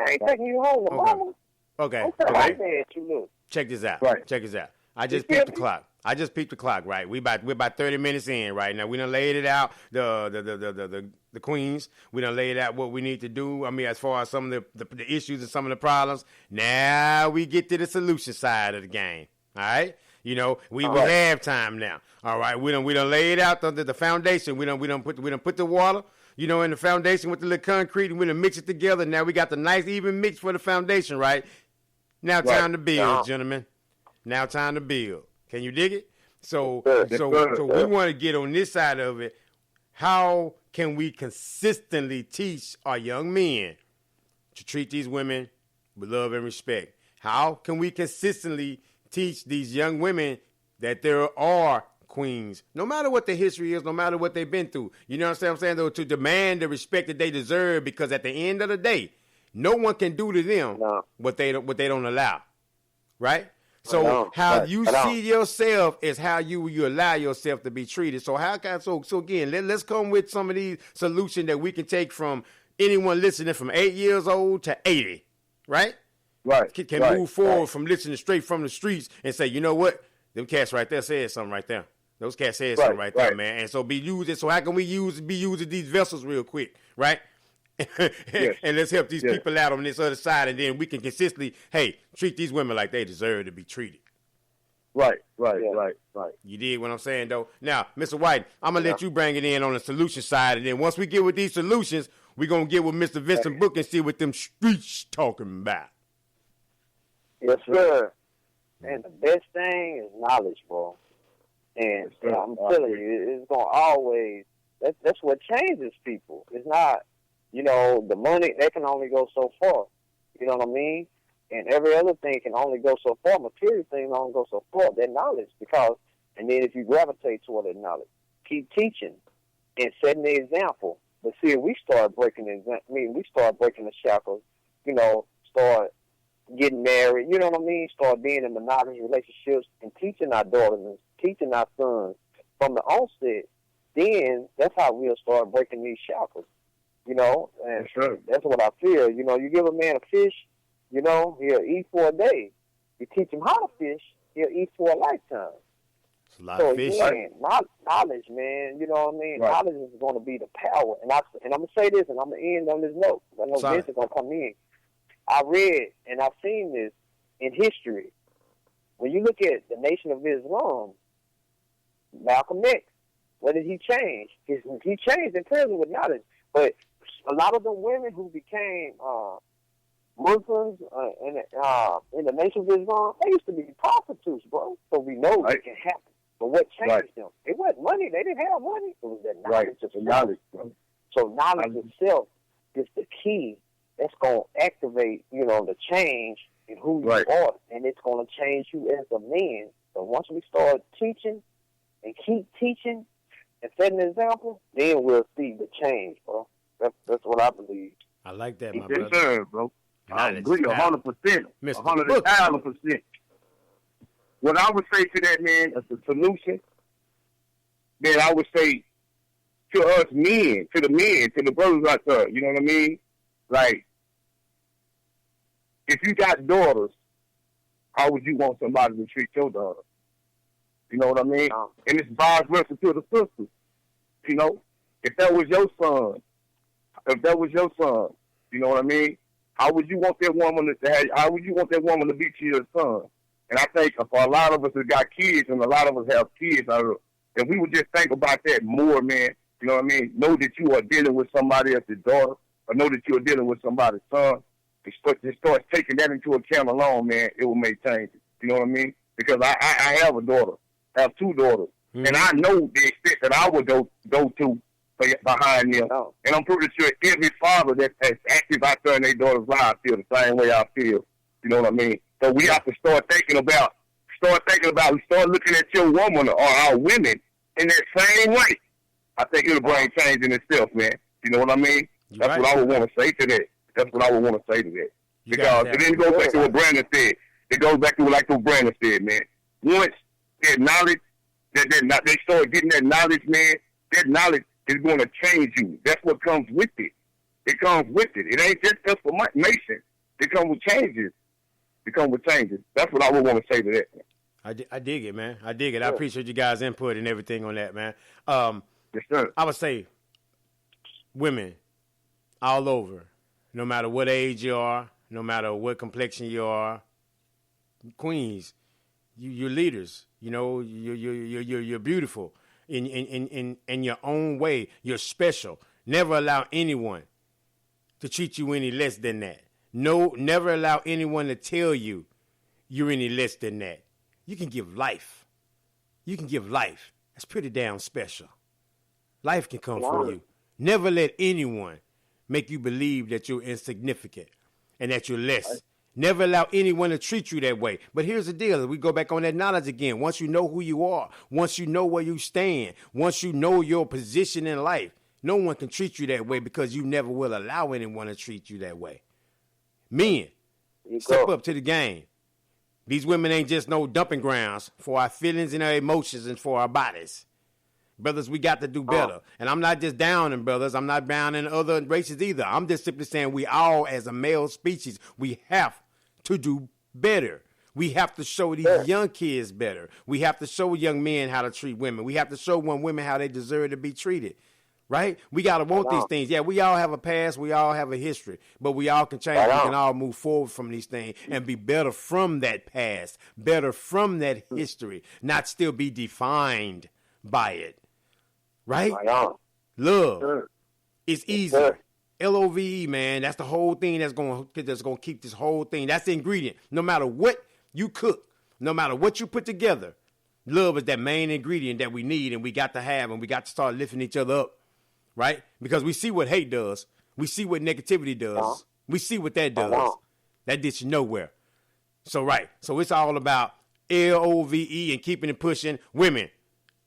I ain't taking you home to mama. Okay. Right there, you look. Check this out. Right. Check this out. I just peeped the clock. Right? We're about 30 minutes in right now. We done laid it out. The queens. We done laid out what we need to do. I mean, as far as some of the issues and some of the problems. Now we get to the solution side of the game. All right. You know, we have time now. All right. We done laid out the foundation. We done put the water, you know, in the foundation with the little concrete, and we done mix it together. Now we got the nice even mix for the foundation, right? Now time to build, gentlemen. Now time to build. Can you dig it? So we want to get on this side of it. How can we consistently teach our young men to treat these women with love and respect? How can we consistently teach these young women that there are queens, no matter what the history is, no matter what they've been through? You know what I'm saying? Though, to demand the respect that they deserve, because at the end of the day, no one can do to them what they don't allow, right? So how you see yourself is how you allow yourself to be treated. So so again, let's come with some of these solutions that we can take from anyone listening from 8 years old to 80, right? Right. Can move forward from listening straight from the streets and say, you know what, them cats right there said something right there. Those cats said something right there, man. And so be using. So how can we be using these vessels real quick, right? Yes. And let's help these people out on this other side, and then we can consistently, treat these women like they deserve to be treated. Right. You dig what I'm saying, though? Now, Mr. White, I'm going to let you bring it in on the solution side, and then once we get with these solutions, we're going to get with Mr. Vincent Book and see what them streets talking about. Yes, sir. And the best thing is knowledge, bro. And I'm telling you, it's going to always, that's what changes people. It's not, you know, the money, that can only go so far. You know what I mean? And every other thing can only go so far. Material things only go so far. That knowledge, and then if you gravitate toward that knowledge, keep teaching and setting the example. But see, if we start breaking the shackles, you know, start getting married, you know what I mean? Start being in monogamous relationships and teaching our daughters and teaching our sons from the onset, then that's how we'll start breaking these shackles. You know, and that's what I feel. You know, you give a man a fish, you know, he'll eat for a day. You teach him how to fish, he'll eat for a lifetime. It's a lot of fish. Again, knowledge, man, you know what I mean? Right. Knowledge is going to be the power. And I'm going to say this, and I'm going to end on this note. I know Vincent's going to come in. I read, and I've seen this in history. When you look at the Nation of Islam, Malcolm X, what did he change? He changed in terms of knowledge. But a lot of the women who became Muslims in the Nation of Islam, they used to be prostitutes, bro. So we know it can happen. But what changed them? It wasn't money. They didn't have money. It was the knowledge of knowledge, bro. So knowledge itself is the key that's going to activate, you know, the change in who you are. And it's going to change you as a man. So once we start teaching and keep teaching and setting an example, then we'll see the change, bro. That's what I believe. I like that, my brother. Yes, sir, bro. I agree 100%. 100,000%. What I would say to that, man, as a solution, then I would say to us men, to the brothers out there, you know what I mean? Like, if you got daughters, how would you want somebody to treat your daughter? You know what I mean? And it's vice versa to the sisters. You know, if that was your son, you know what I mean? How would you want that woman to be to your son? And I think for a lot of us that got kids, and a lot of us have kids, and we would just think about that more, man. You know what I mean? Know that you are dealing with somebody else's daughter, or know that you are dealing with somebody's son. Just start taking that into account alone, man. It will make changes. You know what I mean? Because I have a daughter. I have two daughters. Mm-hmm. And I know the extent that I would go to behind them. Oh. And I'm pretty sure every father that's active out there in their daughter's life feel the same way I feel. You know what I mean? So we have to start looking at your woman or our women in that same way. I think it'll bring change in itself, man. You know what I mean? That's what I would want to say to that. Because it didn't go back to what Brandon said. It goes back to what Brandon said, man. Once that knowledge, they start getting that knowledge, man, that knowledge is going to change you. That's what comes with it. It comes with it. It ain't just information. come with changes. That's what I would want to say to that. I dig it, man. I dig it. Yeah. I appreciate you guys' input and everything on that, man. Yes, sir. I would say women all over, no matter what age you are, no matter what complexion you are, queens, you're leaders. You know, you're beautiful in your own way. You're special. Never allow anyone to treat you any less than that. No, never allow anyone to tell you you're any less than that. You can give life. You can give life. That's pretty damn special. Life can come for you. Never let anyone make you believe that you're insignificant and that you're less. Right. Never allow anyone to treat you that way. But here's the deal. We go back on that knowledge again. Once you know who you are, once you know where you stand, once you know your position in life, no one can treat you that way because you never will allow anyone to treat you that way. Men, step up to the game. These women ain't just no dumping grounds for our feelings and our emotions and for our bodies. Brothers, we got to do better. And I'm not just downing brothers. I'm not downing other races either. I'm just simply saying we all, as a male species, we have to do better. We have to show these young kids better. We have to show young men how to treat women. We have to show women how they deserve to be treated. Right? We got to want these things. Yeah, we all have a past. We all have a history. But we all can change. We can all move forward from these things and be better from that past, better from that history, not still be defined by it. Right? Love. It's easy. LOVE, man. That's the whole thing that's going to keep this whole thing. That's the ingredient. No matter what you cook, no matter what you put together, love is that main ingredient that we need and we got to have, and we got to start lifting each other up. Right? Because we see what hate does. We see what negativity does. We see what that does. That gets you nowhere. So, right. So it's all about LOVE and keeping it pushing. Women,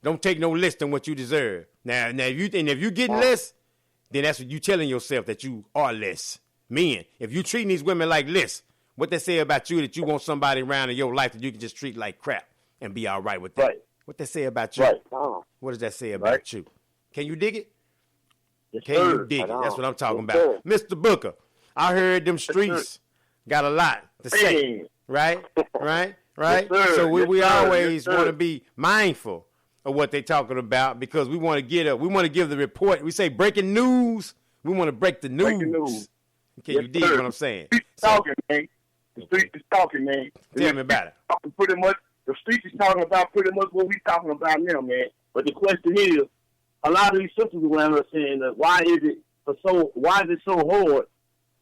don't take no less than what you deserve. Now if you're getting less, then that's what you telling yourself, that you are less. Men, if you treating these women like less, what they say about you, that you want somebody around in your life that you can just treat like crap and be all right with that. Right. What they say about you? Right. What does that say about you? Can you dig it? Yes, can you dig it? That's what I'm talking about. Mr. Booker, I heard them streets got a lot to say. Right? So we always want to be mindful of what they're talking about, because we want to give the report. We say breaking news. We want to break the news. Can you dig what I'm saying? Talking, man. The streets is talking, man. Tell me about it. Pretty much, the streets is talking about pretty much what we talking about now, man. But the question is, a lot of these sisters around are saying that why is it so hard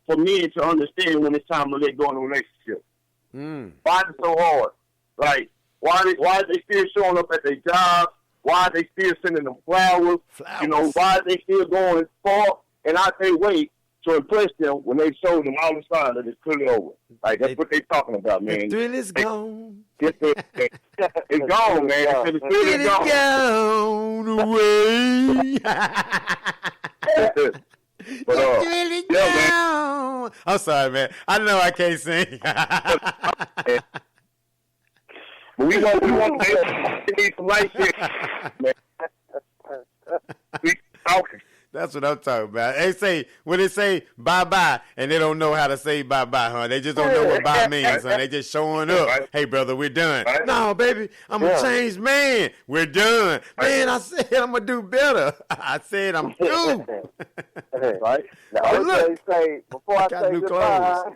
for men to understand when it's time to let go in a relationship? Why is it so hard? Like, why are they still showing up at their jobs? Why are they still sending them flowers? You know, why are they still going far and out their way to impress them when they showed them all the signs that it's clearly over? Like, that's what they talking about, man. The thrill is gone. It's gone, man. The thrill is gone away. But, man. I'm sorry, man. I know I can't sing. But we want to need some light shit, man. We talking. That's what I'm talking about. When they say bye-bye, and they don't know how to say bye-bye, huh? They just don't know what bye means, huh? They just showing up. Right. Hey, brother, we're done. Right. No, baby, I'm a changed man. We're done. Man, I said I'm going to do better. I said I'm through. Right? Now, before I say goodbye.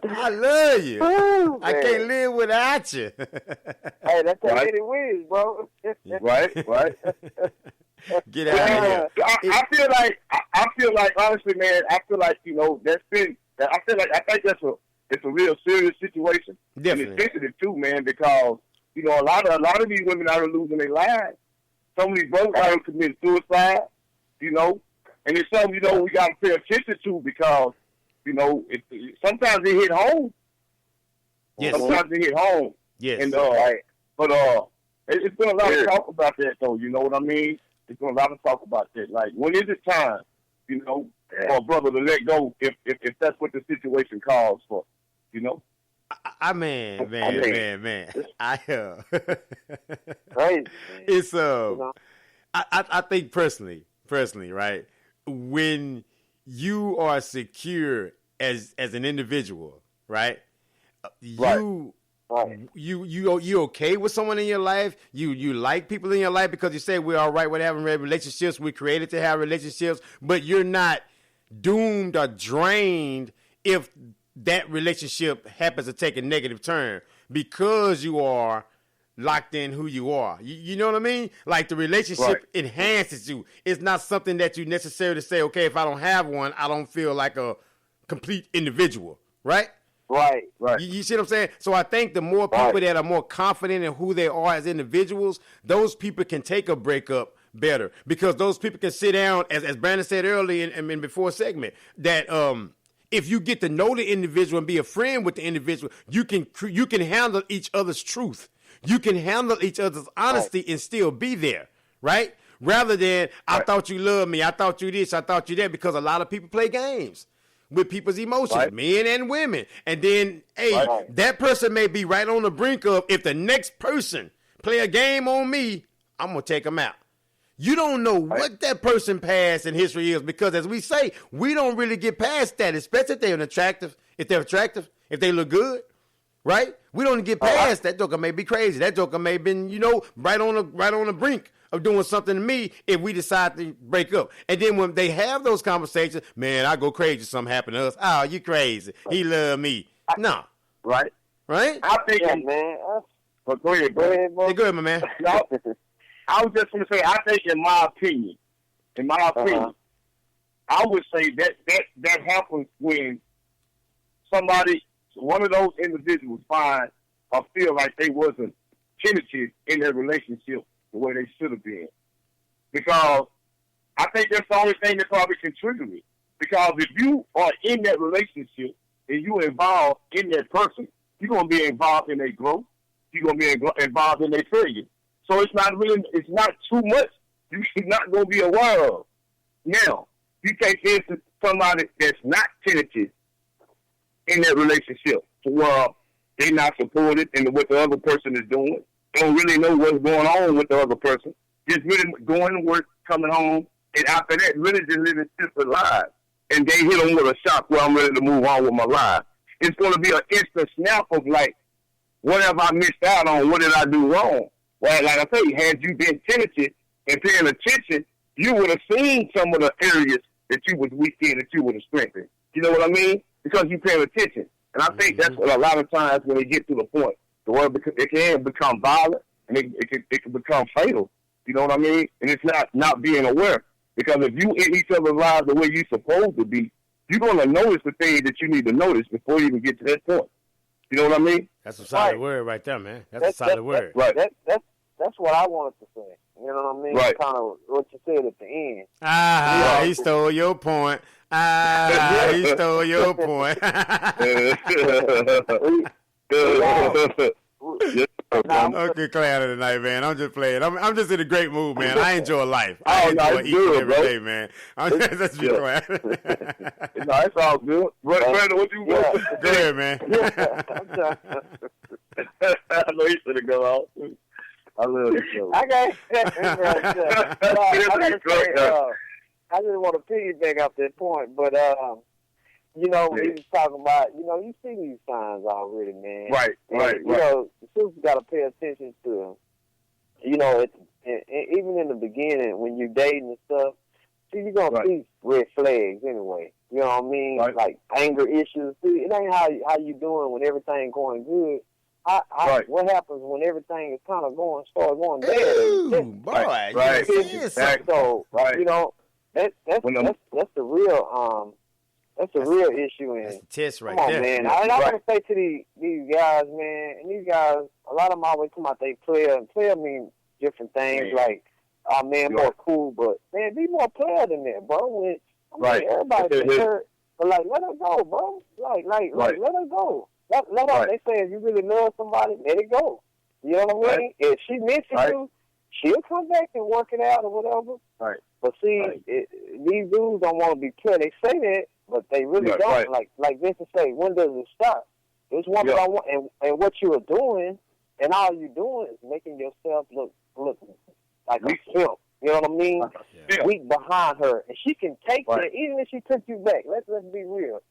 I love you. Ooh, I can't live without you. Hey, that's how many wins, bro. Right. Get out of here. I feel like honestly, man, you know, I think it's a real serious situation. Definitely. And it's sensitive too, man, because, you know, a lot of these women are losing their lives. Some of these brothers are committing suicide, you know, and it's something, you know, we got to pay attention to, because, you know, sometimes it hit home. Yes. Sometimes it hit home. Yes. And it's been a lot of talk about that, though. You know what I mean? It's been a lot of talk about that. Like, when is it time, you know, for a brother to let go if that's what the situation calls for, you know? Man. Right. It's I think personally, right? When you are secure as an individual, right? Right. You okay with someone in your life? You like people in your life because you say we're all right with having relationships. We're created to have relationships, but you're not doomed or drained if that relationship happens to take a negative turn because you are locked in who you are. You know what I mean? Like the relationship enhances you. It's not something that you necessarily say, okay, if I don't have one, I don't feel like a complete individual, right? Right. You see what I'm saying? So I think the more people that are more confident in who they are as individuals, those people can take a breakup better because those people can sit down, as Brandon said earlier in before segment, that if you get to know the individual and be a friend with the individual, you can handle each other's truth. You can handle each other's honesty and still be there, right? Rather than, I thought you loved me, I thought you this, I thought you that, because a lot of people play games with people's emotions, men and women. And then, that person may be right on the brink of, if the next person play a game on me, I'm going to take them out. You don't know what that person past in history is because, as we say, we don't really get past that, especially if they're attractive, if they look good, right? We don't get past that. Joker may be crazy. That joker may have been, right on the brink of doing something to me if we decide to break up. And then when they have those conversations, man, I go crazy, something happened to us. Oh, you crazy. He love me. No. Right? I think, man. But go ahead, bro. Hey, go ahead, my man. No, I was just going to say, I think in my opinion, I would say that happens when one of those individuals find or feel like they wasn't tentative in their relationship the way they should have been. Because I think that's the only thing that probably contributed. Because if you are in that relationship and you're involved in that person, you're going to be involved in their growth. You're going to be involved in their failure. So it's not too much you're not going to be aware of. Now, you take this to somebody that's not tentative in that relationship to where they're not supported in what the other person is doing. Don't really know what's going on with the other person. Just really going to work, coming home, and after that, really just living simple lives. And they hit them with a shock where I'm ready to move on with my life. It's going to be an instant snap of like, what have I missed out on? What did I do wrong? Well, like I say, had you been tentative and paying attention, you would have seen some of the areas that you was weak in that you would have strengthened. You know what I mean? Because you paying attention. And I think that's what a lot of times when they get to the point, the world it can become violent and it can become fatal. You know what I mean? And it's not being aware. Because if you in each other's lives the way you're supposed to be, you're going to notice the things that you need to notice before you even get to that point. You know what I mean? That's a solid word right there, man. That's a solid word. Right. That's what I wanted to say. You know what I mean? Right. Kind of what you said at the end. He stole your point. He stole your point. Okay, Clown tonight, man. I'm just playing. I'm just in a great mood, man. I enjoy life. I enjoy eating every day, man. I'm just glad. No, it's all good. Brandon, what you want? Go ahead, man. I know you should have gone out. I love this show. Okay. I just want to piggyback off that point, but he was talking about, you see these signs already, man. Right. The sisters got to pay attention to, even in the beginning when you're dating and stuff, you're going to see red flags anyway. You know what I mean? Right. Like anger issues. See, it ain't how you doing when everything going good. What happens when everything is kind of start going bad? Ooh, boy. Right. So, that's the real that's the real issue. And that's the test right come on, there. man. I want to say to these guys, man, and these guys, a lot of them always come out they player, and player mean different things. Man. Like, more cool, but man, be more player than that, bro. Everybody's hurt, but like, let her go, bro. Like, let her go. Let her. They say if you really love somebody, let it go. You know what I mean? If she misses you, she'll come back and work it out or whatever. Right. But see, these dudes don't want to be clear. They say that, but they really don't. Right. Like Vincent say, when does it stop? It's one thing I want, and what you are doing, and all you're doing is making yourself look like a pimp. You know what I mean? Yeah. Weak behind her, and she can take that. Even if she took you back, let's be real.